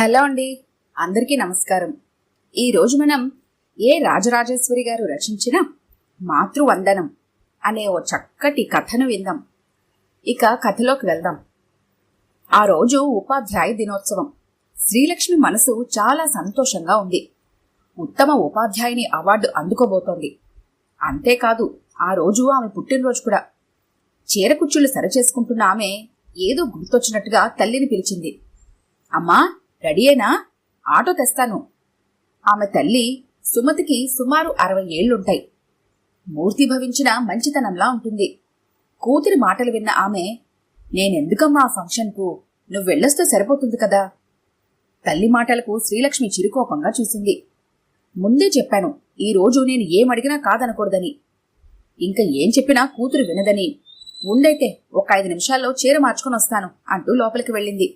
Hello అండి, అందరికీ నమస్కారం. ఈరోజు మనం రాజరాజేశ్వరి గారు రచించిన మాతృవందనం అనే ఓ చక్కటి కథను విందాం. ఇక కథలోకి వెళ్దాం. ఆ రోజు ఉపాధ్యాయ దినోత్సవం. శ్రీలక్ష్మి మనసు చాలా సంతోషంగా ఉంది. ఉత్తమ ఉపాధ్యాయుని అవార్డు అందుకోబోతోంది. అంతేకాదు, ఆ రోజు ఆమె పుట్టినరోజు కూడా. చీరకుచ్చులు సరిచేసుకుంటున్న ఆమె ఏదో గుర్తొచ్చినట్టుగా తల్లిని పిలిచింది. అమ్మా, రెడీయేనా? ఆటో తెస్తాను. ఆమె తల్లి సుమతికి సుమారు 60 ఏళ్లుంటాయి. మూర్తిభవించిన మంచితనంలా ఉంటుంది. కూతురి మాటలు విన్న ఆమె, నేనెందుకమ్మా ఆ ఫంక్షన్కు, నువ్వు వెళ్ళొస్తే సరిపోతుంది కదా. తల్లి మాటలకు శ్రీలక్ష్మి చిరుకోపంగా చూసింది. ముందే చెప్పాను, ఈరోజు నేను ఏమడిగినా కాదనకూడదని. ఇంకా ఏం చెప్పినా కూతురు వినదని. ఉండైతే ఒక 5 నిమిషాల్లో చీర మార్చుకొని వస్తాను అంటూ లోపలికి వెళ్ళింది.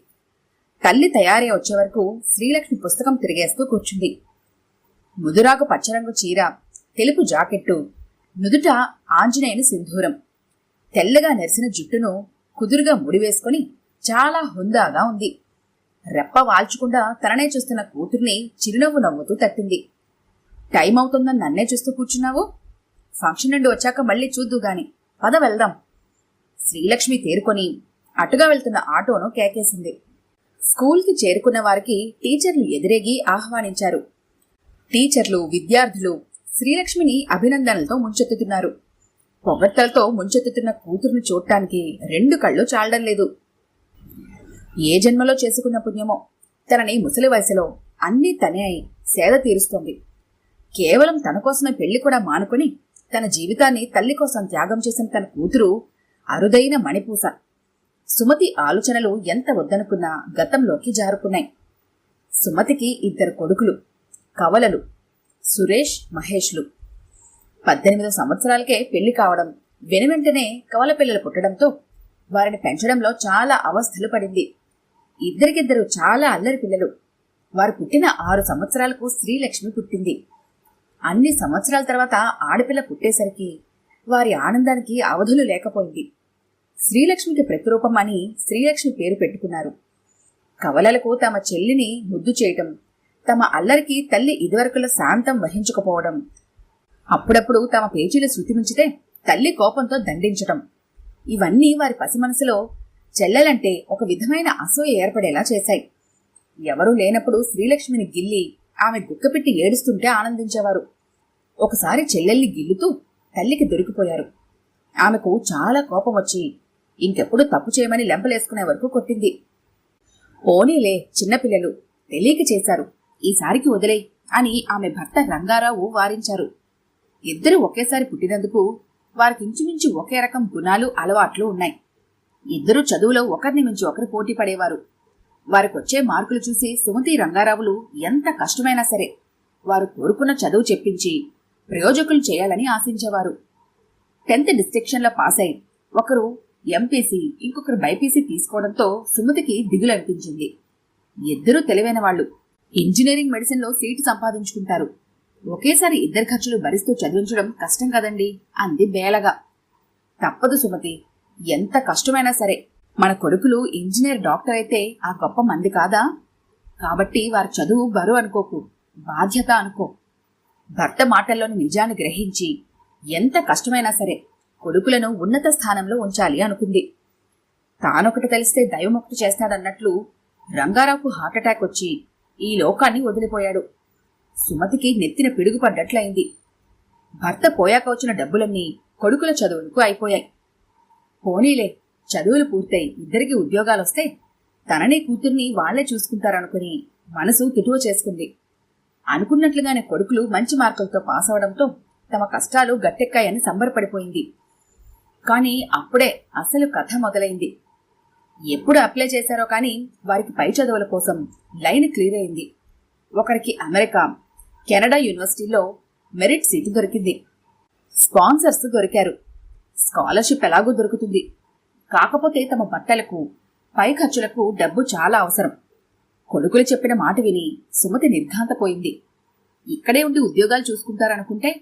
తల్లి తయారీ వచ్చే వరకు శ్రీలక్ష్మి పుస్తకం తిరిగేస్తూ కూర్చుంది. ముదురాకు పచ్చరంగు చీర, తెలుపు జాకెట్టు, నుదుట ఆంజనేయుని సింధూరం, తెల్లగా నెరిసిన జుట్టును కుదురుగా ముడివేసుకుని చాలా హుందాగా ఉంది. రెప్ప వాల్చకుండా తననే చూస్తున్న కూతుర్ని చిరునవ్వు నవ్వుతూ తట్టింది. టైం అవుతుందని నన్నే చూస్తూ కూర్చున్నావు? ఫంక్షన్ నుండి వచ్చాక మళ్ళీ చూద్దుగాని, పద వెళ్దాం. శ్రీలక్ష్మి తేరుకొని అటుగా వెళ్తున్న ఆటోను కేకేసింది. స్కూల్కి చేరుకున్న వారికి టీచర్లు ఎదురేగి ఆహ్వానించారు. టీచర్లు, విద్యార్థులు శ్రీలక్ష్మిని అభినందనలతో ముంచెత్తుతున్నారు. పొగడ్తలతో ముంచెత్తుతున్న కూతురును చూడటానికి 2 కళ్ళు చాలడం లేదు. ఏ జన్మలో చేసుకున్న పుణ్యమో, తనని ముసలి వయసులో అన్నీ తనే అయి సేద తీరుస్తోంది. కేవలం తన కోసమే పెళ్లి కూడా మానుకుని తన జీవితాన్ని తల్లి కోసం త్యాగం చేసిన తన కూతురు అరుదైన మణిపూస. సుమతి ఆలోచనలు ఎంత వద్దనుకున్నా గతంలోకి జారుకున్నాయి. సుమతికి 2 కొడుకులు, కవలలు, సురేష్, మహేష్లు. 18 సంవత్సరాలకే పెళ్లి కావడం, వెనువెంటనే కవల పిల్లలు పుట్టడంతో వారిని పెంచడంలో చాలా అవస్థలు పడింది. 2 చాలా అల్లరి పిల్లలు. వారు పుట్టిన 6 సంవత్సరాలకు శ్రీలక్ష్మి పుట్టింది. అన్ని సంవత్సరాల తర్వాత ఆడపిల్ల పుట్టేసరికి వారి ఆనందానికి అవధులు లేకపోయింది. శ్రీలక్ష్మికి ప్రతిరూపం అని శ్రీలక్ష్మి పేరు పెట్టుకున్నారు. కవలలకు తమ చెల్లిని ముద్దు చేయటం, తమ అల్లరికి తల్లి ఇదివరకుల శాంతం వహించకపోవడం, అప్పుడప్పుడు తమ పేచీలు శృతిమించితే తల్లి కోపంతో దండించటం, ఇవన్నీ వారి పసి మనసులో చెల్లెలంటే ఒక విధమైన అసూయ ఏర్పడేలా చేశాయి. ఎవరూ లేనప్పుడు శ్రీలక్ష్మిని గిల్లి ఆమె గుక్కపెట్టి ఏడుస్తుంటే ఆనందించేవారు. ఒకసారి చెల్లెల్ని గిల్లుతూ తల్లికి దొరికిపోయారు. ఆమెకు చాలా కోపం వచ్చి ఇంకెప్పుడు తప్పు చేయమని లెంపలేసుకునే వరకు కొట్టింది. పోనీలే, చిన్నపిల్లలు, తెలియక చేశారు, ఈసారికి వదిలే అని ఆమె భర్త రంగారావు వారించారు. 2 ఒకేసారి పుట్టినందుకు వారికి ఇంచుమించు ఒకే రకం గుణాలు, అలవాట్లు ఉన్నాయి. 2 చదువులో ఒకరిని మించి ఒకరు పోటీ పడేవారు. వారికొచ్చే మార్కులు చూసి సుమతి, రంగారావులు ఎంత కష్టమైనా సరే వారు కోరుకున్న చదువు చెప్పించి ప్రయోజకులు చేయాలని ఆశించేవారు. 10th డిస్టింక్షన్లో పాస్ అయి ఒకరు ఎంపీసీ, ఇంకొకరు బైపీసీ తీసుకోవడంతో సుమతికి దిగులు అనిపించింది. 2 తెలివైన వాళ్ళు. ఇంజనీరింగ్, మెడిసిన్లో సీటు సంపాదించుకుంటారు. ఒకేసారి 2 ఖర్చులు భరిస్తూ చదివించడం కష్టం కదండి అంది బేలగా. తప్పదు సుమతి, ఎంత కష్టమైనా సరే మన కొడుకులు ఇంజనీర్, డాక్టర్ అయితే ఆ గొప్ప మంది కాదా? కాబట్టి వారి చదువు బరువు అనుకోకు, బాధ్యత అనుకో. భర్త మాటల్లోని నిజాన్ని గ్రహించి ఎంత కష్టమైనా సరే కొడుకులను ఉన్నత స్థానంలో ఉంచాలి అనుకుంది. తానొకటి తెలిస్తే దైవముక్తి చేస్తాడన్నట్లు రంగారావుకు హార్ట్అటాక్ వచ్చి ఈ లోకాన్ని వదిలిపోయాడు. సుమతికి నెత్తిన పిడుగు పడ్డట్లయింది. భర్త పోయాక వచ్చిన డబ్బులన్నీ కొడుకుల చదువులకు అయిపోయాయి. పోనీలే, చదువులు పూర్తయి 2కి ఉద్యోగాలొస్తే తనని కూతుర్ని వాళ్లే చూసుకుంటారనుకుని మనసు తిటువ చేసుకుంది. అనుకున్నట్లుగానే కొడుకులు మంచి మార్కులతో పాస్ అవడంతో తమ కష్టాలు గట్టెక్కాయని సంబరపడిపోయింది. కానీ అప్పుడే అసలు కథ మొదలైంది. ఎప్పుడు అప్లై చేశారో కానీ వారికి పై చదువుల కోసం లైన్ క్లియర్ అయింది. ఒకరికి అమెరికా, కెనడా యూనివర్సిటీలో మెరిట్ సీటు దొరికింది. స్పాన్సర్స్ దొరికారు. స్కాలర్షిప్ ఎలాగూ దొరుకుతుంది. కాకపోతే తమ బట్టలకు, పై ఖర్చులకు డబ్బు చాలా అవసరం. కొడుకులు చెప్పిన మాట విని సుమతి నిర్ఘాంతపోయింది. ఇక్కడే ఉండి ఉద్యోగాలు చూసుకుంటారనుకుంటే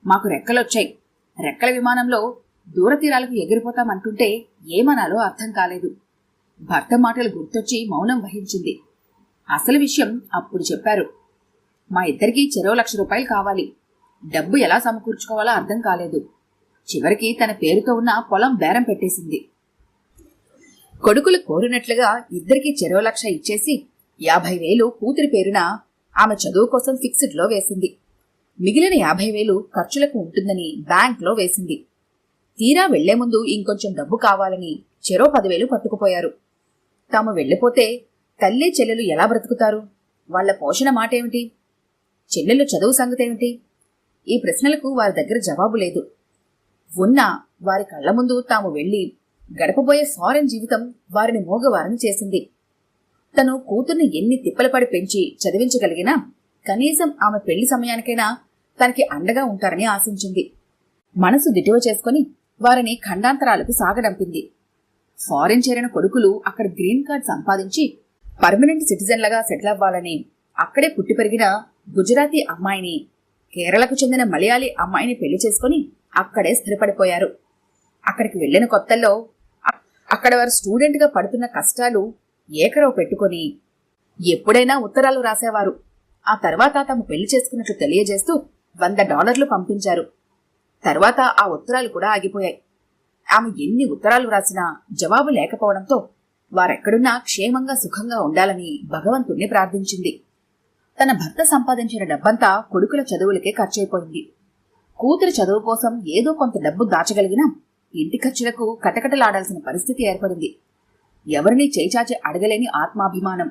మాకు రెక్కలొచ్చాయి, రెక్కల విమానంలో దూరతీరాలకు ఎగిరిపోతామంటుంటే ఏమనాలో అర్థం కాలేదు. భర్త మాటలు గుర్తొచ్చి మౌనం వహించింది. అసలు విషయం అప్పుడు చెప్పారు. మా ఇద్దరికీ చెరో ₹1,00,000 కావాలి. డబ్బు ఎలా సమకూర్చుకోవాలో అర్థం కాలేదు. చివరికి తన పేరుతో ఉన్న పొలం బేరం పెట్టేసింది. కొడుకులు కోరినట్లుగా ఇద్దరికీ చెరో ₹1,00,000 ఇచ్చేసి 50,000 కూతురి పేరున ఆమె చదువు కోసం ఫిక్స్డ్లో వేసింది. మిగిలిన 50,000 ఖర్చులకు ఉంటుందని బ్యాంక్లో వేసింది. తీరా వెళ్లే ముందు ఇంకొంచెం డబ్బు కావాలని చెరో 10,000 పట్టుకుపోయారు. తాము వెళ్లిపోతే తల్లి చెల్లెలు ఎలా బ్రతుకుతారు? వాళ్ల పోషణ మాటేమిటి? చెల్లెలు చదువు సంగతేమిటి? ఈ ప్రశ్నలకు వారి దగ్గర జవాబు లేదు. ఉన్నా వారి కళ్ల ముందు తాము వెళ్లి గడపబోయే ఫారెన్ జీవితం వారిని మోగవారని చేసింది. తను కూతుర్ని ఎన్ని తిప్పలపడి పెంచి చదివించగలిగినా కనీసం ఆమె పెళ్లి సమయానికైనా తనకి అండగా ఉంటారని ఆశించింది. మనసు దిటువ చేసుకుని వారిని ఖండాంతరాలకు సాగడంపింది. ఫారెన్ చేరిన కొడుకులు అక్కడ గ్రీన్ కార్డ్ సంపాదించి పర్మనెంట్ సిటిజన్లుగా సెటిల్ అవ్వాలని అక్కడే పుట్టి పెరిగిన గుజరాతీ అమ్మాయిని, కేరళకు చెందిన మలయాళీ అమ్మాయిని పెళ్లి చేసుకుని అక్కడే స్థిరపడిపోయారు. అక్కడికి వెళ్లిన కొత్తల్లో అక్కడ వారు స్టూడెంట్గా పడుతున్న కష్టాలు ఏకరవు పెట్టుకుని ఎప్పుడైనా ఉత్తరాలు రాసేవారు. ఆ తర్వాత తాము పెళ్లి చేసుకున్నట్లు తెలియజేస్తూ $100 పంపించారు. తర్వాత ఆ ఉత్తరాలు కూడా ఆగిపోయాయి. ఆమె ఎన్ని ఉత్తరాలు రాసినా జవాబు లేకపోవడంతో వారెక్కడున్నా క్షేమంగా సుఖంగా ఉండాలని భగవంతుణ్ణి ప్రార్థించింది. తన భర్త సంపాదించిన డబ్బంతా కొడుకుల చదువులకే ఖర్చయిపోయింది. కూతురి చదువు కోసం ఏదో కొంత డబ్బు దాచగలిగినా ఇంటి ఖర్చులకు కటకటలాడాల్సిన పరిస్థితి ఏర్పడింది. ఎవరినీ చేయిచాచి అడగలేని ఆత్మాభిమానం.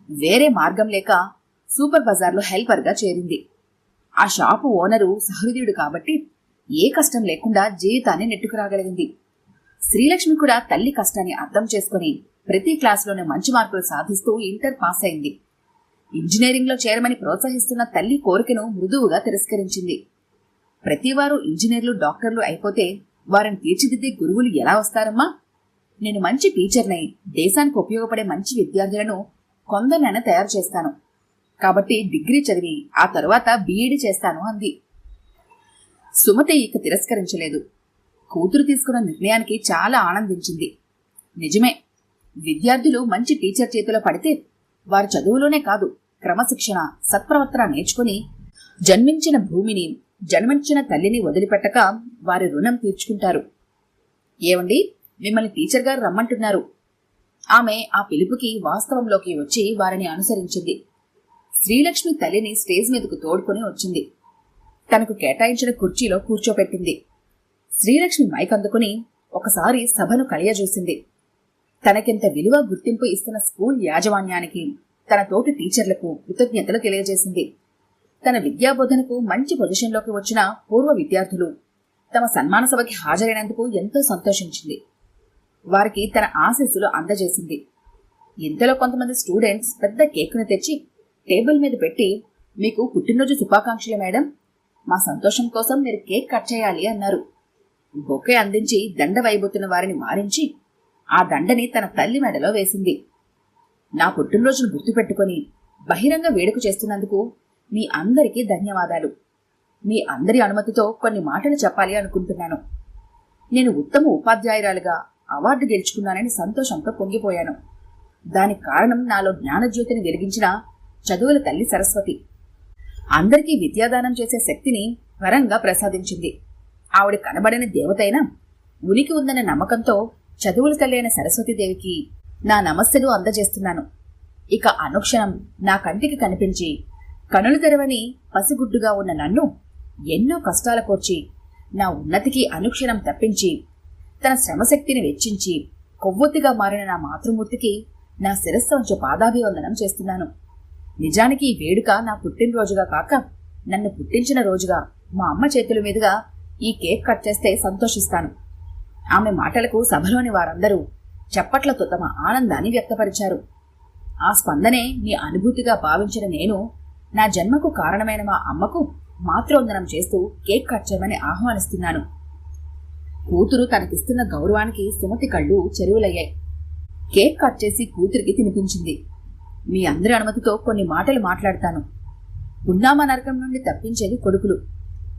వేరే మార్గం లేక సూపర్ బజార్లో హెల్పర్గా చేరింది. ఆ షాపు ఓనరు సహృదయుడు కాబట్టి ఏ కష్టం లేకుండా జీవితాన్ని నెట్టుకురాగలిగింది. శ్రీలక్ష్మి కూడా తల్లి కష్టాన్ని అర్థం చేసుకుని ప్రతి క్లాసులోనే మంచి మార్కులు సాధిస్తూ ఇంటర్ పాస్ అయింది. ఇంజనీరింగ్లో చేరమని ప్రోత్సహిస్తున్న తల్లి కోరికను మృదువుగా తిరస్కరించింది. ప్రతివారు ఇంజనీర్లు, డాక్టర్లు అయిపోతే వారిని తీర్చిదిద్దే గురువులు ఎలా వస్తారమ్మా? నేను మంచి టీచర్నై దేశానికి ఉపయోగపడే మంచి విద్యార్థులను కొందరినైనా తయారు చేస్తాను. కాబట్టి డిగ్రీ చదివి ఆ తరువాత బీఈడీ చేస్తాను అంది. సుమతి ఇక తిరస్కరించలేదు. కూతురు తీసుకున్న నిర్ణయానికి చాలా ఆనందించింది. నిజమే, విద్యార్థులు మంచి టీచర్ చేతిలో పడితే వారి చదువులోనే కాదు, క్రమశిక్షణ, సత్ప్రవర్తన నేర్చుకుని జన్మించిన భూమిని, జన్మించిన తల్లిని వదిలిపెట్టక వారి రుణం తీర్చుకుంటారు. ఏమండి, మిమ్మల్ని టీచర్ గారు రమ్మంటున్నారు. ఆమె ఆ పిలుపుకి వాస్తవంలోకి వచ్చి వారిని అనుసరించింది. శ్రీలక్ష్మి తల్లిని స్టేజ్ మీదకు తోడుకొని వచ్చింది. తనకు కేటాయించిన కుర్చీలో కూర్చోపెట్టింది. శ్రీలక్ష్మి మైక్ అందుకుని ఒకసారి సభను కలియజూసింది. తనకెంత విలువ, గుర్తింపు ఇస్తున్న స్కూల్ యాజమాన్యానికి, తన తోటి టీచర్లకు కృతజ్ఞతలు తెలియజేసింది. తన విద్యాబోధనకు మంచి పొజిషన్లోకి వచ్చిన పూర్వ విద్యార్థులు తమ సన్మాన సభకి హాజరైనందుకు ఎంతో సంతోషించింది. వారికి తన ఆశీస్సులు అందజేసింది. ఇంతలో కొంతమంది స్టూడెంట్స్ పెద్ద కేకును తెచ్చి టేబుల్ మీద పెట్టి, మీకు పుట్టినరోజు శుభాకాంక్షలు మేడం, మా సంతోషం కోసం మీరు కేక్ కట్ చేయాలి అన్నారు. బొకే అందించి దండ వైబోతున్న వారిని మారించి ఆ దండని తన తల్లి మెడలో వేసింది. నా పుట్టినరోజును గుర్తుపెట్టుకుని బహిరంగ వేడుక చేస్తున్నందుకు మీ అందరికీ ధన్యవాదాలు. మీ అందరి అనుమతితో కొన్ని మాటలు చెప్పాలి అనుకుంటున్నాను. నేను ఉత్తమ ఉపాధ్యాయురాలుగా అవార్డు గెలుచుకున్నానని సంతోషంతో పొంగిపోయాను. దానికి కారణం నాలో జ్ఞానజ్యోతిని వెలిగించిన చదువుల తల్లి సరస్వతి. అందరికీ విద్యాదానం చేసే శక్తిని వరంగా ప్రసాదించింది. ఆవిడ కనబడని దేవతైనా ఉనికి ఉందనే నమ్మకంతో చదువుల తల్లి అయిన సరస్వతీదేవికి నా నమస్తలు అందజేస్తున్నాను. ఇక అనుక్షణం నా కంటికి కనిపించి కనులు తెరవని పసిగుడ్డుగా ఉన్న నన్ను ఎన్నో కష్టాల కోర్చి నా ఉన్నతికి అనుక్షణం తప్పించి తన శ్రమశక్తిని వెచ్చించి కొవ్వొత్తిగా మారిన నా మాతృమూర్తికి నా శిరస్సు ఉంచి పాదాభివందనం చేస్తున్నాను. నిజానికి ఈ వేడుక నా పుట్టినరోజుగా కాక నన్ను పుట్టించిన రోజుగా మా అమ్మ చేతుల మీదుగా ఈ కేక్ కట్ చేస్తే సంతోషిస్తాను. ఆమె మాటలకు సభలోని వారందరూ చప్పట్లతో తమ ఆనందాన్ని వ్యక్తపరిచారు. ఆ స్పందనే మీ అనుభూతిగా భావించిన నేను నా జన్మకు కారణమైన మా అమ్మకు మాతృవందనం చేస్తూ కేక్ కట్ చేయమని ఆహ్వానిస్తున్నాను. కూతురు తనకిస్తున్న గౌరవానికి సుమతి కళ్ళు చెరువులయ్యాయి. కేక్ కట్ చేసి కూతురికి తినిపించింది. మీ అందరి అనుమతితో కొన్ని మాటలు మాట్లాడతాను. పున్నామ నరకం నుండి తప్పించేది కొడుకులు.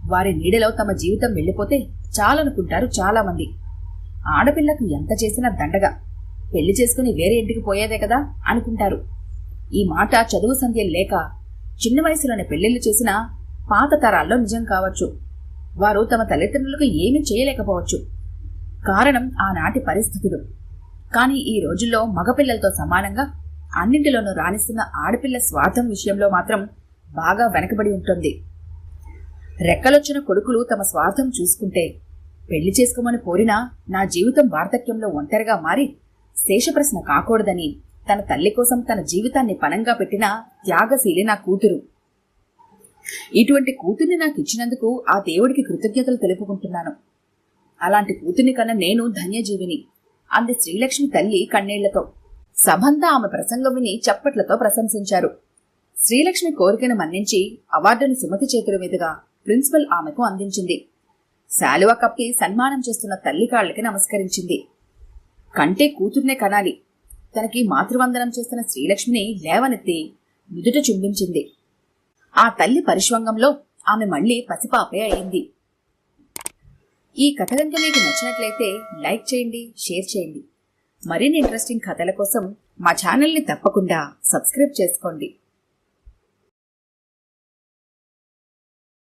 వారి నీడలో తమ జీవితం వెళ్లిపోతే చాలనుకుంటారు చాలామంది. ఆడపిల్లకు ఎంత చేసినా దండగా, పెళ్లి చేసుకుని వేరే ఇంటికి పోయేదే కదా అనుకుంటారు. ఈ మాట చదువు సంధ్యలు లేక చిన్న వయసులోనే పెళ్లిళ్లు చేసిన పాత తరాల్లో నిజం కావచ్చు. వారు తమ తల్లిదండ్రులకు ఏమీ చేయలేకపోవచ్చు. కారణం ఆనాటి పరిస్థితులు. కానీ ఈ రోజుల్లో మగపిల్లలతో సమానంగా అన్నింటిలోనూ రాణిస్తున్న ఆడపిల్ల స్వార్థం విషయంలో మాత్రం బాగా వెనకబడి ఉంటుంది. రెక్కలొచ్చిన కొడుకులు తమ స్వార్థం చూసుకుంటే పెళ్లి చేసుకోమని కోరినా నా జీవితం వార్ధక్యంలో ఒంటరిగా మారి శేషప్రశ్న కాకూడదని తన తల్లి కోసం తన జీవితాన్ని పణంగా పెట్టిన త్యాగశీలి నా కూతురు. ఇటువంటి కూతుర్ని నాకు ఇచ్చినందుకు ఆ దేవుడికి కృతజ్ఞతలు తెలుపుకుంటున్నాను. అలాంటి కూతుర్ని కన్నా నేను ధన్యజీవిని అంది శ్రీలక్ష్మి తల్లి కన్నీళ్లతో. సభంతా ఆమె ప్రసంగం విని చప్పట్లతో ప్రశంసించారు. శ్రీలక్ష్మి కోరికను మన్నించి అవార్డుని సుమతి చేతుల మీదుగా ప్రిన్సిపల్ ఆమెకు అందించింది. శాలువా కప్పి సన్మానం చేస్తున్న తల్లి కాళ్లకి నమస్కరించింది. కంటే కూతుర్నే కనాలి. తనకి మాతృవందనం చేస్తున్న శ్రీలక్ష్మిని లేవనెత్తి నుదుట చుంబించింది. ఆ తల్లి పరిష్వంగంలో ఆమె మళ్లీ పసిపాపే అయింది. ఈ కథ కనుక మీకు నచ్చినట్లయితే లైక్ చేయండి, షేర్ చేయండి. మరిన్ని ఇంట్రెస్టింగ్ కథల కోసం మా ఛానల్ని తప్పకుండా సబ్స్క్రైబ్ చేసుకోండి.